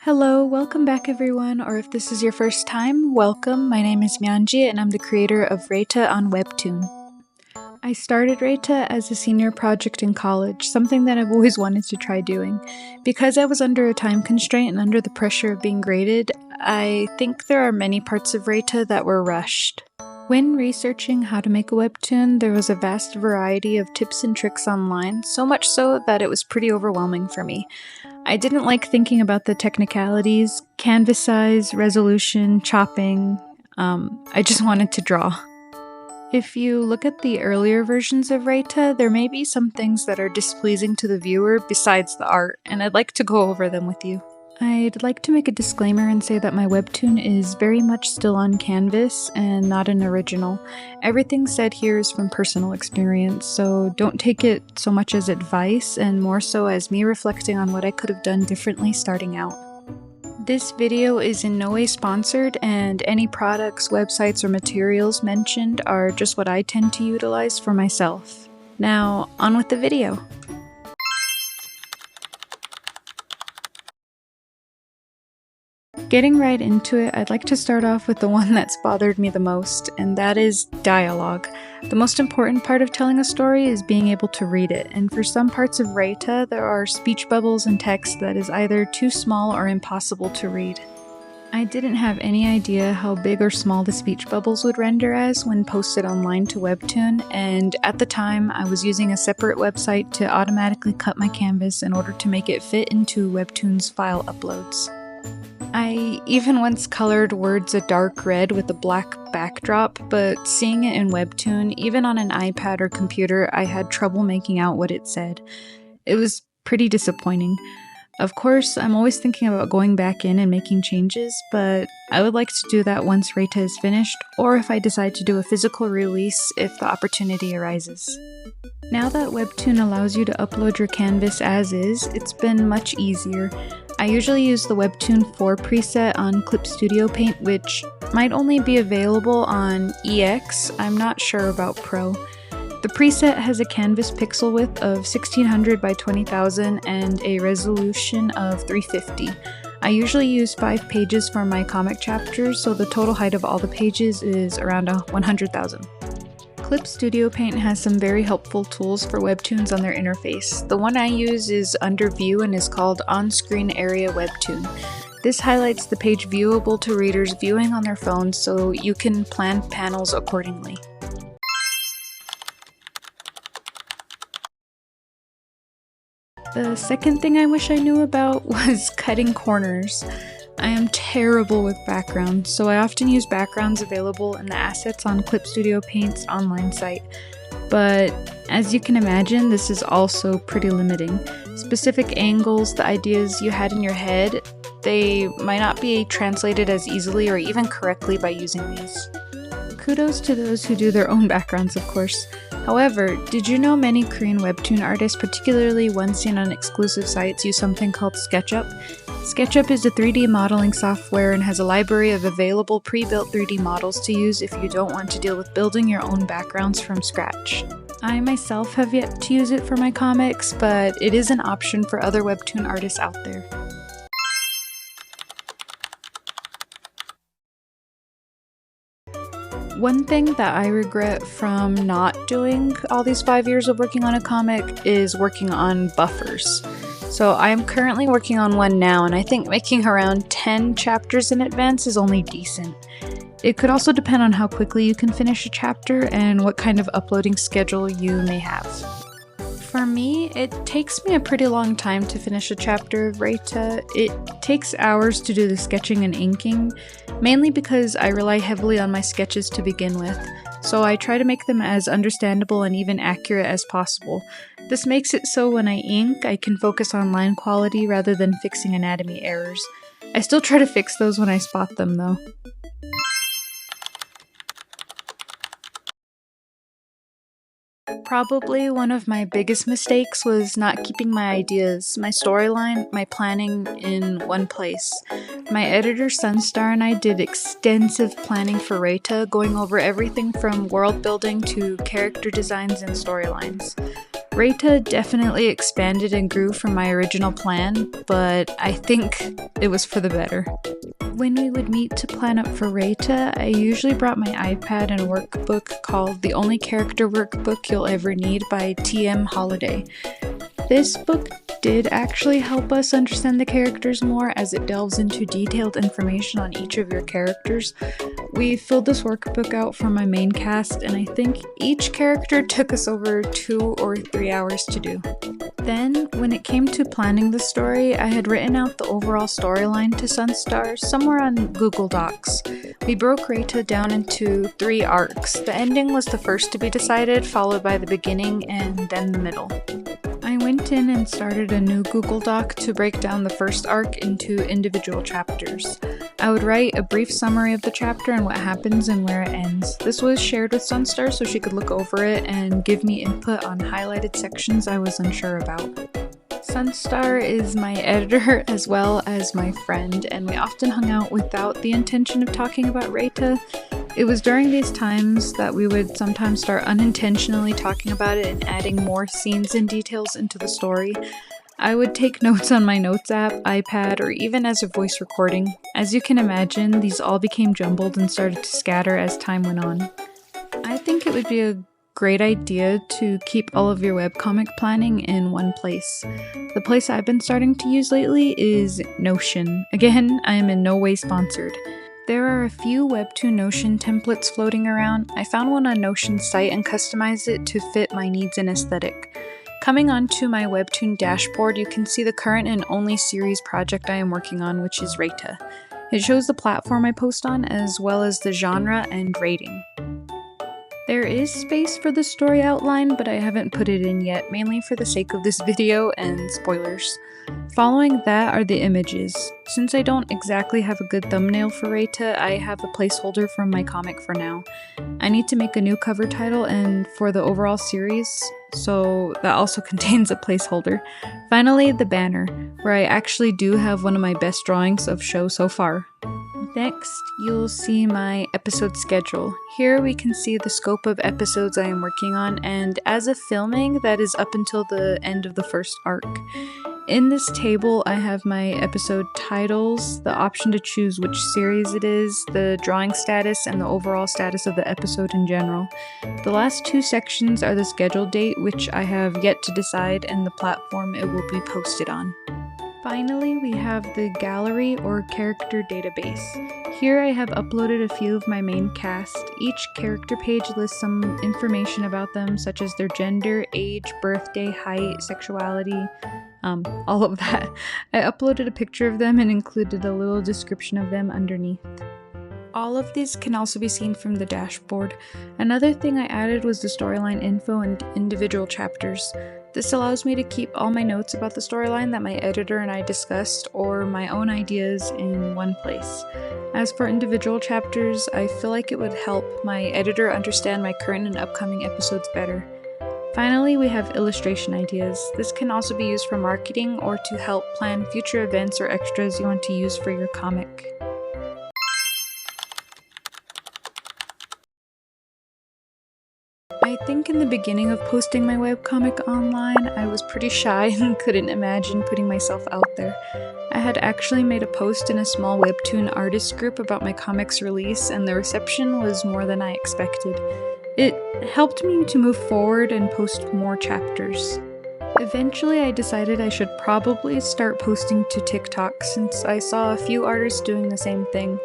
Hello, welcome back everyone, or if this is your first time, welcome. My name is Myanji and I'm the creator of Reita on Webtoon. I started Reita as a senior project in college, something that I've always wanted to try doing. Because I was under a time constraint and under the pressure of being graded, I think there are many parts of Reita that were rushed. When researching how to make a webtoon, there was a vast variety of tips and tricks online, so much so that it was pretty overwhelming for me. I didn't like thinking about the technicalities, canvas size, resolution, chopping. I just wanted to draw. If you look at the earlier versions of Reita, there may be some things that are displeasing to the viewer besides the art, and I'd like to go over them with you. I'd like to make a disclaimer and say that my webtoon is very much still on canvas and not an original. Everything said here is from personal experience, so don't take it so much as advice and more so as me reflecting on what I could have done differently starting out. This video is in no way sponsored, and any products, websites, or materials mentioned are just what I tend to utilize for myself. Now, on with the video! Getting right into it, I'd like to start off with the one that's bothered me the most, and that is dialogue. The most important part of telling a story is being able to read it, and for some parts of Reita, there are speech bubbles and text that is either too small or impossible to read. I didn't have any idea how big or small the speech bubbles would render as when posted online to Webtoon, and at the time I was using a separate website to automatically cut my canvas in order to make it fit into Webtoon's file uploads. I even once colored words a dark red with a black backdrop, but seeing it in Webtoon, even on an iPad or computer, I had trouble making out what it said. It was pretty disappointing. Of course, I'm always thinking about going back in and making changes, but I would like to do that once Reita is finished, or if I decide to do a physical release if the opportunity arises. Now that Webtoon allows you to upload your canvas as is, it's been much easier. I usually use the Webtoon 4 preset on Clip Studio Paint, which might only be available on EX, I'm not sure about Pro. The preset has a canvas pixel width of 1600 by 20,000 and a resolution of 350. I usually use 5 pages for my comic chapters, so the total height of all the pages is around 100,000. Clip Studio Paint has some very helpful tools for webtoons on their interface. The one I use is under View and is called On-Screen Area Webtoon. This highlights the page viewable to readers viewing on their phones so you can plan panels accordingly. The second thing I wish I knew about was cutting corners. I am terrible with backgrounds, so I often use backgrounds available in the assets on Clip Studio Paint's online site. But as you can imagine, this is also pretty limiting. Specific angles, the ideas you had in your head, they might not be translated as easily or even correctly by using these. Kudos to those who do their own backgrounds, of course. However, did you know many Korean webtoon artists, particularly ones seen on exclusive sites, use something called SketchUp? SketchUp is a 3D modeling software and has a library of available pre-built 3D models to use if you don't want to deal with building your own backgrounds from scratch. I myself have yet to use it for my comics, but it is an option for other webtoon artists out there. One thing that I regret from not doing all these 5 years of working on a comic is working on buffers. So I am currently working on one now, and I think making around 10 chapters in advance is only decent. It could also depend on how quickly you can finish a chapter and what kind of uploading schedule you may have. For me, it takes me a pretty long time to finish a chapter of Reita. It takes hours to do the sketching and inking, mainly because I rely heavily on my sketches to begin with, so I try to make them as understandable and even accurate as possible. This makes it so when I ink, I can focus on line quality rather than fixing anatomy errors. I still try to fix those when I spot them though. Probably one of my biggest mistakes was not keeping my ideas, my storyline, my planning in one place. My editor Sunstar and I did extensive planning for Reita, going over everything from world building to character designs and storylines. Reita definitely expanded and grew from my original plan, but I think it was for the better. When we would meet to plan up for Reita, I usually brought my iPad and a workbook called The Only Character Workbook You'll Ever Need by T.M. Holiday. This book did actually help us understand the characters more as it delves into detailed information on each of your characters. We filled this workbook out for my main cast, and I think each character took us over 2 or 3 hours to do. Then, when it came to planning the story, I had written out the overall storyline to Sunstar somewhere on Google Docs. We broke Reita down into 3 arcs. The ending was the first to be decided, followed by the beginning, and then the middle. I went in and started a new Google Doc to break down the first arc into individual chapters. I would write a brief summary of the chapter and what happens and where it ends. This was shared with Sunstar so she could look over it and give me input on highlighted sections I was unsure about. Sunstar is my editor as well as my friend, and we often hung out without the intention of talking about Reita. It was during these times that we would sometimes start unintentionally talking about it and adding more scenes and details into the story. I would take notes on my notes app, iPad, or even as a voice recording. As you can imagine, these all became jumbled and started to scatter as time went on. I think it would be a great idea to keep all of your webcomic planning in one place. The place I've been starting to use lately is Notion. Again, I am in no way sponsored. There are a few Webtoon Notion templates floating around. I found one on Notion's site and customized it to fit my needs and aesthetic. Coming onto my Webtoon dashboard, you can see the current and only series project I am working on, which is Reita. It shows the platform I post on, as well as the genre and rating. There is space for the story outline, but I haven't put it in yet, mainly for the sake of this video and spoilers. Following that are the images. Since I don't exactly have a good thumbnail for Reita, I have a placeholder from my comic for now. I need to make a new cover title and for the overall series, so that also contains a placeholder. Finally, the banner, where I actually do have one of my best drawings of show so far. Next, you'll see my episode schedule. Here we can see the scope of episodes I am working on, and as of filming, that is up until the end of the first arc. In this table, I have my episode titles, the option to choose which series it is, the drawing status, and the overall status of the episode in general. The last 2 sections are the scheduled date, which I have yet to decide, and the platform it will be posted on. Finally, we have the gallery or character database. Here I have uploaded a few of my main cast. Each character page lists some information about them, such as their gender, age, birthday, height, sexuality, all of that. I uploaded a picture of them and included a little description of them underneath. All of these can also be seen from the dashboard. Another thing I added was the storyline info and individual chapters. This allows me to keep all my notes about the storyline that my editor and I discussed, or my own ideas, in one place. As for individual chapters, I feel like it would help my editor understand my current and upcoming episodes better. Finally, we have illustration ideas. This can also be used for marketing or to help plan future events or extras you want to use for your comic. I think in the beginning of posting my webcomic online, I was pretty shy and couldn't imagine putting myself out there. I had actually made a post in a small Webtoon artist group about my comic's release, and the reception was more than I expected. It helped me to move forward and post more chapters. Eventually, I decided I should probably start posting to TikTok since I saw a few artists doing the same thing.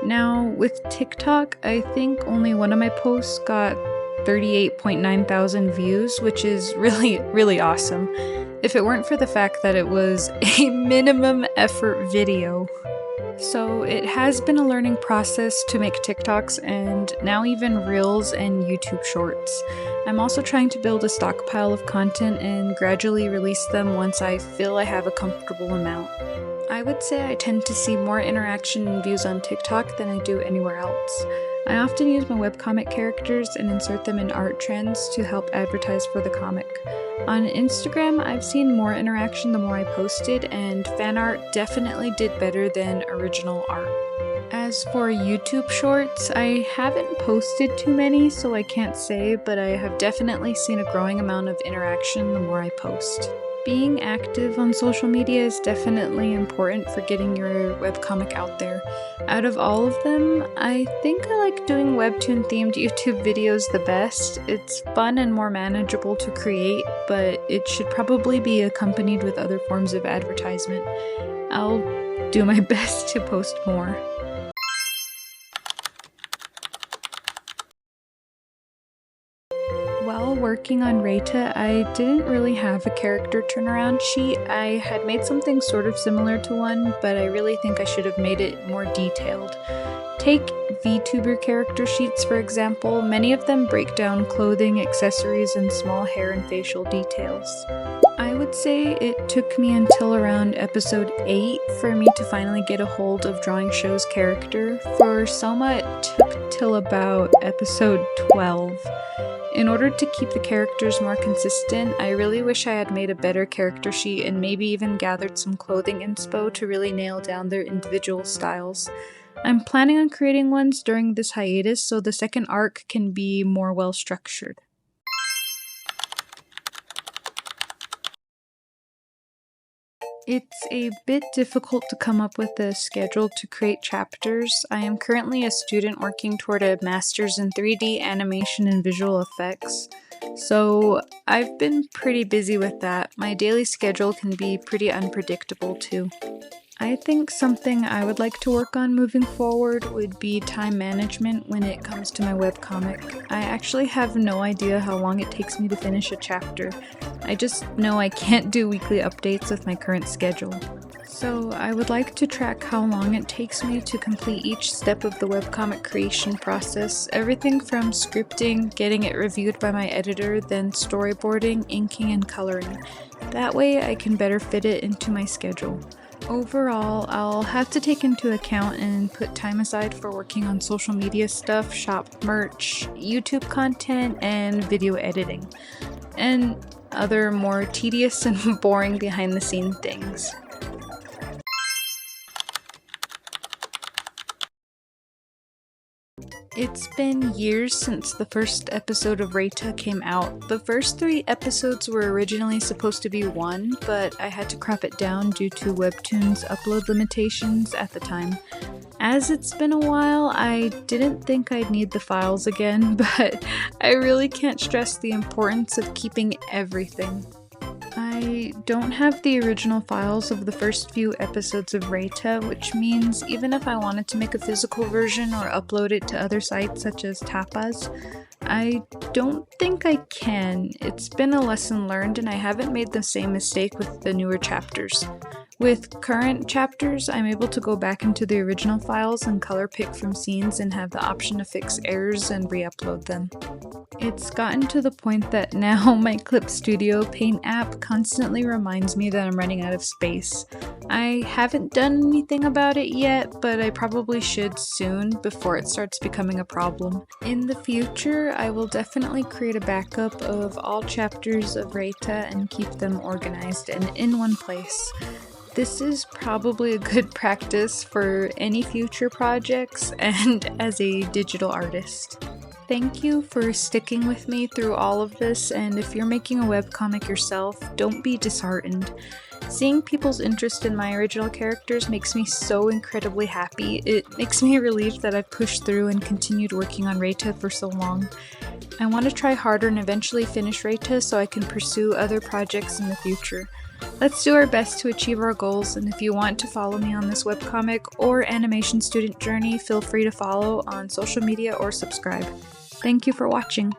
Now, with TikTok, I think only one of my posts got 38.9 thousand views, which is really awesome. If it weren't for the fact that it was a minimum effort video. So it has been a learning process to make TikToks and now even Reels and YouTube Shorts. I'm also trying to build a stockpile of content and gradually release them once I feel I have a comfortable amount. I would say I tend to see more interaction and views on TikTok than I do anywhere else. I often use my webcomic characters and insert them in art trends to help advertise for the comic. On Instagram, I've seen more interaction the more I posted, and fan art definitely did better than original art. As for YouTube shorts, I haven't posted too many, so I can't say, but I have definitely seen a growing amount of interaction the more I post. Being active on social media is definitely important for getting your webcomic out there. Out of all of them, I think I like doing Webtoon themed YouTube videos the best. It's fun and more manageable to create, but it should probably be accompanied with other forms of advertisement. I'll do my best to post more. While working on Reita, I didn't really have a character turnaround sheet. I had made something sort of similar to one, but I really think I should have made it more detailed. Take VTuber character sheets for example. Many of them break down clothing, accessories, and small hair and facial details. I would say it took me until around episode 8 for me to finally get a hold of drawing Shou's character. For Soma, it took till about episode 12. In order to keep the characters more consistent, I really wish I had made a better character sheet and maybe even gathered some clothing inspo to really nail down their individual styles. I'm planning on creating ones during this hiatus so the second arc can be more well structured. It's a bit difficult to come up with a schedule to create chapters. I am currently a student working toward a master's in 3D animation and visual effects, so I've been pretty busy with that. My daily schedule can be pretty unpredictable too. I think something I would like to work on moving forward would be time management when it comes to my webcomic. I actually have no idea how long it takes me to finish a chapter. I just know I can't do weekly updates with my current schedule. So I would like to track how long it takes me to complete each step of the webcomic creation process, everything from scripting, getting it reviewed by my editor, then storyboarding, inking, and coloring. That way I can better fit it into my schedule. Overall, I'll have to take into account and put time aside for working on social media stuff, shop merch, YouTube content, and video editing, and other more tedious and boring behind-the-scenes things. It's been years since the first episode of Reita came out. The first 3 episodes were originally supposed to be 1, but I had to crop it down due to Webtoon's upload limitations at the time. As it's been a while, I didn't think I'd need the files again, but I really can't stress the importance of keeping everything. I don't have the original files of the first few episodes of Reita, which means even if I wanted to make a physical version or upload it to other sites such as Tapas, I don't think I can. It's been a lesson learned and I haven't made the same mistake with the newer chapters. With current chapters, I'm able to go back into the original files and color pick from scenes and have the option to fix errors and re-upload them. It's gotten to the point that now my Clip Studio Paint app constantly reminds me that I'm running out of space. I haven't done anything about it yet, but I probably should soon before it starts becoming a problem. In the future, I will definitely create a backup of all chapters of Reita and keep them organized and in one place. This is probably a good practice for any future projects and as a digital artist. Thank you for sticking with me through all of this, and if you're making a webcomic yourself, don't be disheartened. Seeing people's interest in my original characters makes me so incredibly happy. It makes me relieved that I've pushed through and continued working on Reita for so long. I want to try harder and eventually finish Reita so I can pursue other projects in the future. Let's do our best to achieve our goals, and if you want to follow me on this webcomic or animation student journey, feel free to follow on social media or subscribe. Thank you for watching.